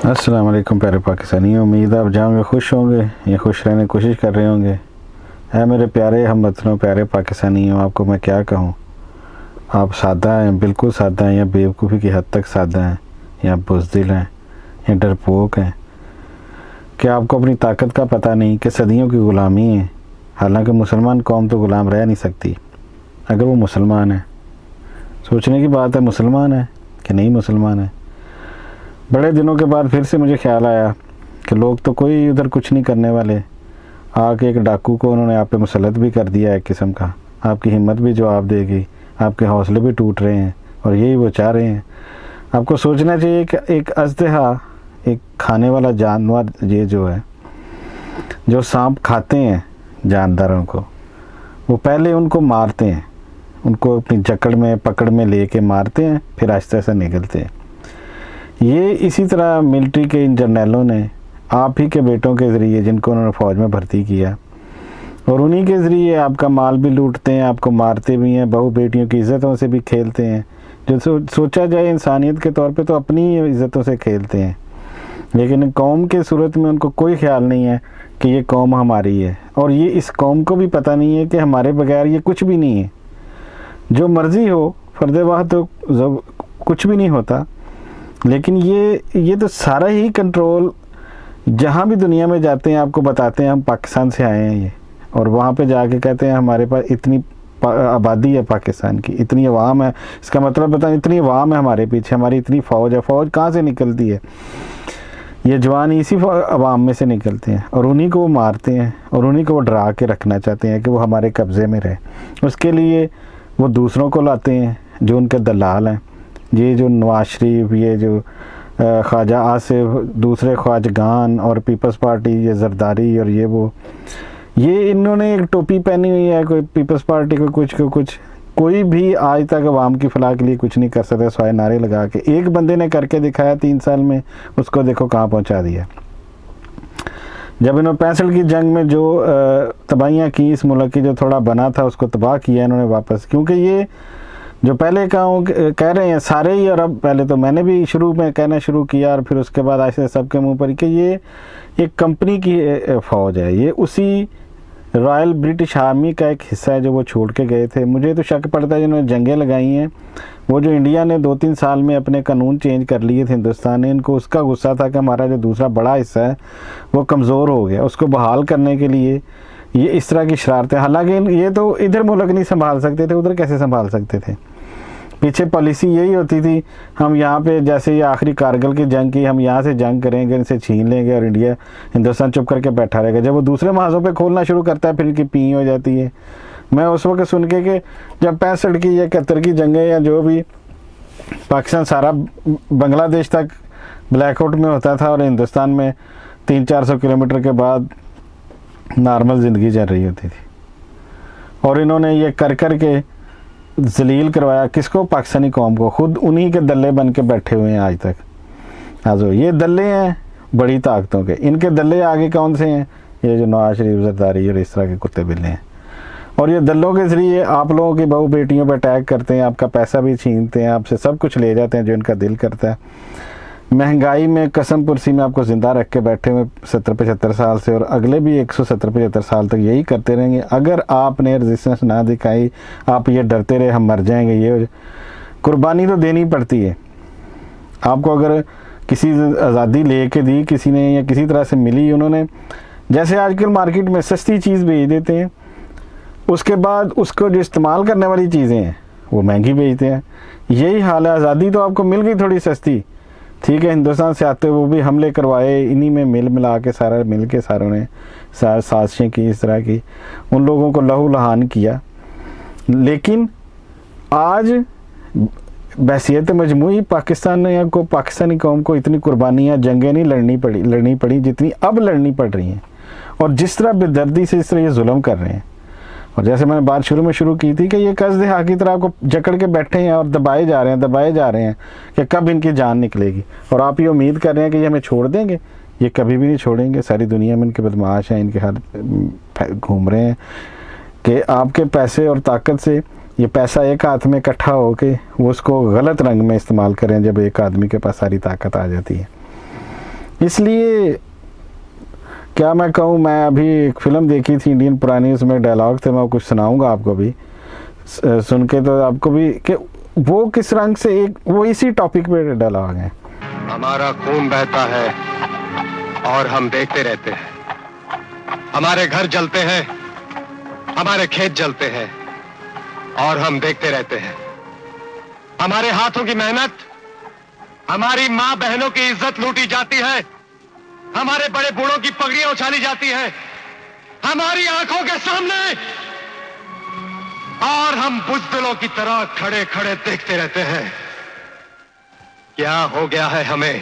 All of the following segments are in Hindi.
अस्सलाम वालेकुम प्यारे पाकिस्तानी। उम्मीद आप जाओगे खुश होंगे या खुश रहने की कोशिश कर रहे होंगे। है मेरे प्यारे हमवतनों, प्यारे पाकिस्तानियों, आपको मैं क्या कहूँ। आप सादा हैं, बिल्कुल सादा हैं, या बेवकूफ़ी की हद तक सादा हैं, या बुज़दिल हैं, या डरपोक हैं। क्या आपको अपनी ताकत का पता नहीं कि सदियों की ग़ुलामी है। हालांकि मुसलमान कौम तो ग़ुलाम रह नहीं सकती अगर वो मुसलमान है। सोचने की बात है, मुसलमान है कि नहीं मुसलमान है। बड़े दिनों के बाद फिर से मुझे ख्याल आया कि लोग तो कोई उधर कुछ नहीं करने वाले, आके एक डाकू को उन्होंने आप पे मुसलत भी कर दिया है। एक किस्म का आपकी हिम्मत भी जवाब देगी, आपके हौसले भी टूट रहे हैं, और यही वो चाह रहे हैं। आपको सोचना चाहिए कि एक अजदहा, एक खाने वाला जानवर, ये जो है, जो सांप खाते हैं जानदारों को, वो पहले उनको मारते हैं, उनको अपनी जकड़ में पकड़ में लेके मारते हैं, फिर आहिस्ता आहिस्ता निकलते हैं। ये इसी तरह मिलिट्री के इन जर्नैलों ने आप ही के बेटों के ज़रिए, जिनको उन्होंने फ़ौज में भर्ती किया, और उन्हीं के ज़रिए आपका माल भी लूटते हैं, आपको मारते भी हैं, बहू बेटियों की इज़्ज़तों से भी खेलते हैं। जो सोचा जाए इंसानियत के तौर पे तो अपनी ही इज़्ज़तों से खेलते हैं, लेकिन कौम के सूरत में उनको कोई ख्याल नहीं है कि ये कौम हमारी है, और ये इस कौम को भी पता नहीं है कि हमारे बगैर ये कुछ भी नहीं है। जो मर्ज़ी हो, फ़र्द वाहिद तो कुछ भी नहीं होता। लेकिन ये तो सारा ही कंट्रोल, जहाँ भी दुनिया में जाते हैं आपको बताते हैं हम पाकिस्तान से आए हैं ये, और वहाँ पे जाके कहते हैं हमारे पास इतनी आबादी है पाकिस्तान की, इतनी अवाम है। इसका मतलब बताएं, इतनी अवाम है हमारे पीछे, हमारी इतनी फ़ौज है। फ़ौज कहाँ से निकलती है? ये जवान इसी अवाम में से निकलते हैं, और उन्हीं को वो मारते हैं, और उन्हीं को वो डरा के रखना चाहते हैं कि वो हमारे कब्ज़े में रहे। उसके लिए वो दूसरों को लाते हैं जो उनके दलाल हैं। ये जो नवाज शरीफ, ये जो ख्वाजा आसिफ, दूसरे ख्वाजगान और पीपल्स पार्टी, ये जरदारी और ये इन्होंने एक टोपी पहनी हुई है। कोई पीपल्स पार्टी को कुछ कोई भी आज तक अवाम की फलाह के लिए कुछ नहीं कर सकता स्वाय नारे लगा के। एक बंदे ने करके दिखाया 3 साल में, उसको देखो कहाँ पहुँचा दिया। जब इन्होंने 65 की जंग में जो तबाहियाँ की इस मुल्क की, जो थोड़ा बना था उसको तबाह किया इन्होंने वापस। क्योंकि ये जो पहले कह रहे हैं सारे ही, और अब पहले तो मैंने भी शुरू में कहना शुरू किया, और फिर उसके बाद ऐसे सबके मुंह पर कि ये एक कंपनी की फ़ौज है, ये उसी रॉयल ब्रिटिश आर्मी का एक हिस्सा है जो वो छोड़ के गए थे। मुझे तो शक पड़ता है जिन्होंने जंगें लगाई हैं, वो जो इंडिया ने 2-3 साल में अपने कानून चेंज कर लिए थे हिंदुस्तान ने, इनको उसका गुस्सा था कि हमारा जो दूसरा बड़ा हिस्सा है वो कमज़ोर हो गया, उसको बहाल करने के लिए ये इस तरह की शरारतें। हालांकि ये तो इधर मुल्क नहीं संभाल सकते थे, उधर कैसे संभाल सकते थे? पीछे पॉलिसी यही होती थी, हम यहाँ पे, जैसे ये आखिरी कारगिल की जंग की, हम यहाँ से जंग करेंगे, इनसे छीन लेंगे, और हिंदुस्तान चुप करके बैठा रहेगा। जब वो दूसरे महाजों पे खोलना शुरू करता है, फिर इनकी पी हो जाती है। मैं उस वक्त सुन के कि जब 65 की या 71 की जंगें, या जो भी पाकिस्तान सारा बांग्लादेश तक ब्लैकआउट में होता था, और हिंदुस्तान में 300-400 किलोमीटर के बाद नॉर्मल ज़िंदगी चल रही होती थी। और इन्होंने ये कर के जलील करवाया किसको? पाकिस्तानी कौम को। खुद उन्हीं के दल्ले बन के बैठे हुए हैं आज तक। आजो ये दल्ले हैं बड़ी ताकतों के, इनके दल्ले आगे कौन से हैं? ये जो नवाज शरीफ, जरदारी और इस तरह के कुत्ते बिल्ले हैं। और ये दल्लों के ज़रिए आप लोगों की बहू बेटियों पर अटैक करते हैं, आपका पैसा भी छीनते हैं, आपसे सब कुछ ले जाते हैं जो इनका दिल करता है। महंगाई में कसम पुरसी में आपको ज़िंदा रख के बैठे हुए 70-75 साल से, और अगले भी 170-75 साल तक यही करते रहेंगे। अगर आपने रेजिस्टेंस ना दिखाई, आप ये डरते रहे हम मर जाएंगे, ये कुर्बानी तो देनी पड़ती है आपको। अगर किसी आज़ादी लेके दी किसी ने, या किसी तरह से मिली, उन्होंने जैसे आजकल मार्केट में सस्ती चीज़ बेच देते हैं, उसके बाद उसको जो इस्तेमाल करने वाली चीज़ें हैं वो महंगी बेचते हैं। यही हाल है। आज़ादी तो आपको मिल गई थोड़ी सस्ती, ठीक है, हिंदुस्तान से आते वो भी हमले करवाए, इन्हीं में मिला के सारा मिल के सारों ने साजिशें की, इस तरह की, उन लोगों को लहू लहान किया। लेकिन आज बहसियत मजमूई पाकिस्तान ने को, पाकिस्तानी कौम को इतनी कुर्बानियाँ, जंगें नहीं लड़नी पड़ी जितनी अब लड़नी पड़ रही हैं, और जिस तरह बेदर्दी से इस तरह ये जुल्म कर रहे हैं। और जैसे मैंने बात शुरू में शुरू की थी कि ये कसदहा की तरह आपको जकड़ के बैठे हैं और दबाए जा रहे हैं कि कब इनकी जान निकलेगी। और आप ये उम्मीद कर रहे हैं कि ये हमें छोड़ देंगे, ये कभी भी नहीं छोड़ेंगे। सारी दुनिया में इनके बदमाश हैं, इनके हाथ घूम रहे हैं कि आपके पैसे और ताकत से ये पैसा एक हाथ में इकट्ठा हो के वो उसको गलत रंग में इस्तेमाल करें जब एक आदमी के पास सारी ताकत आ जाती है। इसलिए क्या मैं कहूँ, मैं अभी एक फ़िल्म देखी थी इंडियन पुरानी, उसमें डायलॉग थे, मैं कुछ सुनाऊंगा आपको भी, सुन के तो आपको भी कि वो किस रंग से एक वो इसी टॉपिक पे डायलॉग है। हमारा खून बहता है और हम देखते रहते हैं, हमारे घर जलते हैं, हमारे खेत जलते हैं और हम देखते रहते हैं, हमारे हाथों की मेहनत, हमारी मां बहनों की इज्जत लूटी जाती है, हमारे बड़े बूढ़ों की पगड़ियां उछाली जाती है हमारी आंखों के सामने, और हम बुज़दिलों की तरह खड़े खड़े देखते रहते हैं। क्या हो गया है हमें?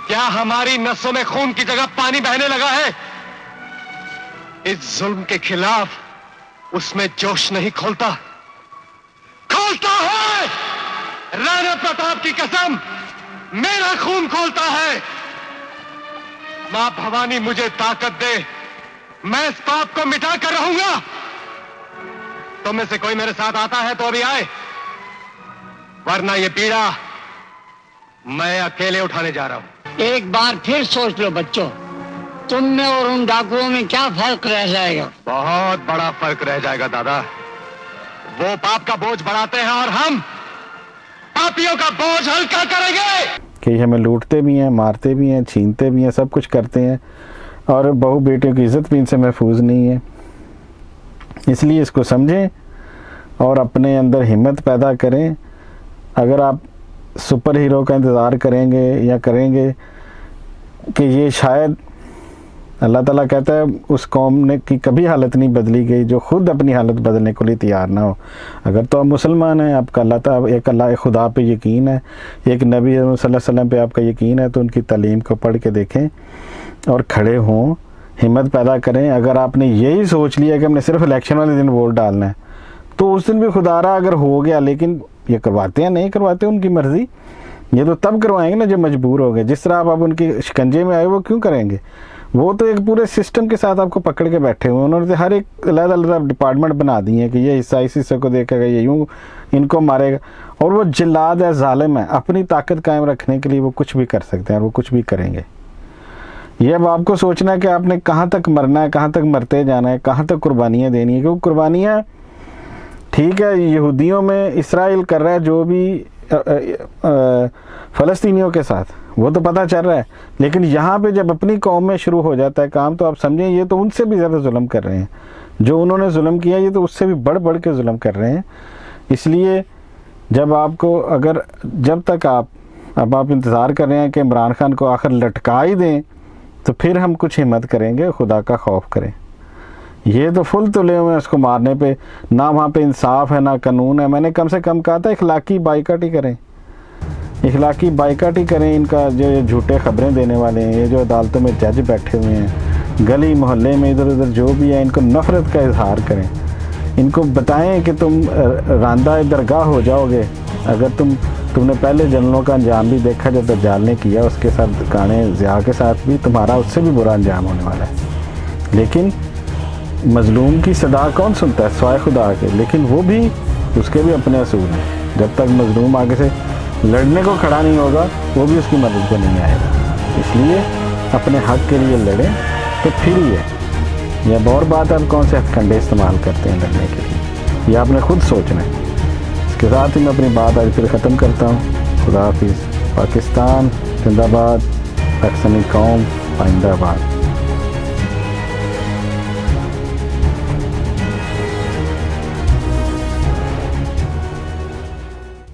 क्या हमारी नसों में खून की जगह पानी बहने लगा है? इस जुल्म के खिलाफ उसमें जोश नहीं खोलता है। राणा प्रताप की कसम, मेरा खून खोलता है। मां भवानी मुझे ताकत दे, मैं इस पाप को मिटा कर रहूंगा। तुम में से कोई मेरे साथ आता है तो अभी आए, वरना ये पीड़ा मैं अकेले उठाने जा रहा हूं। एक बार फिर सोच लो बच्चों, तुम में और उन डाकुओं में क्या फर्क रह जाएगा? बहुत बड़ा फर्क रह जाएगा दादा। वो पाप का बोझ बढ़ाते हैं और हम पापियों का बोझ हल्का करेंगे। कि हमें लूटते भी हैं, मारते भी हैं, छीनते भी हैं, सब कुछ करते हैं, और बहू बेटियों की इज्जत भी इनसे महफूज नहीं है। इसलिए इसको समझें और अपने अंदर हिम्मत पैदा करें। अगर आप सुपर हीरो का इंतज़ार करेंगे या करेंगे कि ये शायद, अल्लाह ताला कहता है उस कौम ने की कभी हालत नहीं बदली गई जो खुद अपनी हालत बदलने के लिए तैयार ना हो। अगर तो आप मुसलमान हैं, आपका अल्लाह एक खुदा पे यकीन है, एक नबी सल्लल्लाहु अलैहि वसल्लम पे आपका यकीन है, तो उनकी तालीम को पढ़ के देखें और खड़े हों, हिम्मत पैदा करें। अगर आपने यही सोच लिया कि हमने सिर्फ इलेक्शन वाले दिन वोट डालना है, तो उस दिन भी खुदारा अगर हो गया, लेकिन ये करवाते हैं नहीं करवाते उनकी मर्ज़ी। ये तो तब करवाएंगे ना जब मजबूर हो गए। जिस तरह आप उनके शिकंजे में आए, वो क्यों करेंगे? वो तो एक पूरे सिस्टम के साथ आपको पकड़ के बैठे हुए हैं। उन्होंने हर एक अलग-अलग डिपार्टमेंट बना दिए हैं कि ये हिस्सा इस हिस्से को देखेगा, ये यूँ इनको मारेगा, और वो जिल्लाद है, जालिम है। अपनी ताकत कायम रखने के लिए वो कुछ भी कर सकते हैं और वो कुछ भी करेंगे। ये अब आपको सोचना है कि आपने कहाँ तक मरना है, कहाँ तक मरते जाना है, कहाँ तक कुर्बानियाँ देनी है। क्योंकि कुर्बानियाँ ठीक है यहूदियों में इसराइल कर रहा है, जो भी फ़लस्तीनियों के साथ, वो तो पता चल रहा है, लेकिन यहाँ पे जब अपनी कौम में शुरू हो जाता है काम, तो आप समझें ये तो उनसे भी ज़्यादा जुल्म कर रहे हैं। जो उन्होंने जुल्म किया, ये तो उससे भी बढ़ बढ़ के जुल्म कर रहे हैं। इसलिए जब आपको जब तक आप इंतज़ार कर रहे हैं कि इमरान खान को आखिर लटका ही दें, तो फिर हम कुछ हिम्मत करेंगे, खुदा का खौफ करें। ये तो फुल तुले हुए हैं उसको मारने पे, ना वहाँ पे इंसाफ है ना कानून है। मैंने कम से कम कहा था इखलाकी बाइकाट ही करें, इखलाकी बाइकाट ही करें। इनका जो ये झूठे खबरें देने वाले हैं, ये जो अदालतों में जज बैठे हुए हैं, गली मोहल्ले में इधर उधर जो भी है, इनको नफ़रत का इजहार करें। इनको बताएं कि तुम रांदा दरगाह हो जाओगे अगर तुमने पहले जनरलों का अंजाम भी देखा जब दज्जाल ने किया, उसके साथ गाने ज़िया के साथ भी तुम्हारा उससे भी बुरा अंजाम होने वाला है। लेकिन मजलूम की सदा कौन सुनता है? स्वाय खुदा के। लेकिन वो भी, उसके भी अपने असूल हैं। जब तक मजलूम आगे से लड़ने को खड़ा नहीं होगा, वो भी उसकी मदद को नहीं आएगा। इसलिए अपने हक के लिए लड़ें तो फिर ही है। यह और बात, आप कौन से हथकंडे इस्तेमाल करते हैं लड़ने के लिए, यह आपने खुद सोचना है। इसके साथ ही मैं अपनी बात आज फिर ख़त्म करता हूँ। खुदा हाफिज़। पाकिस्तान जिंदाबाद, पाकिस्तानी कौम जिंदाबाद।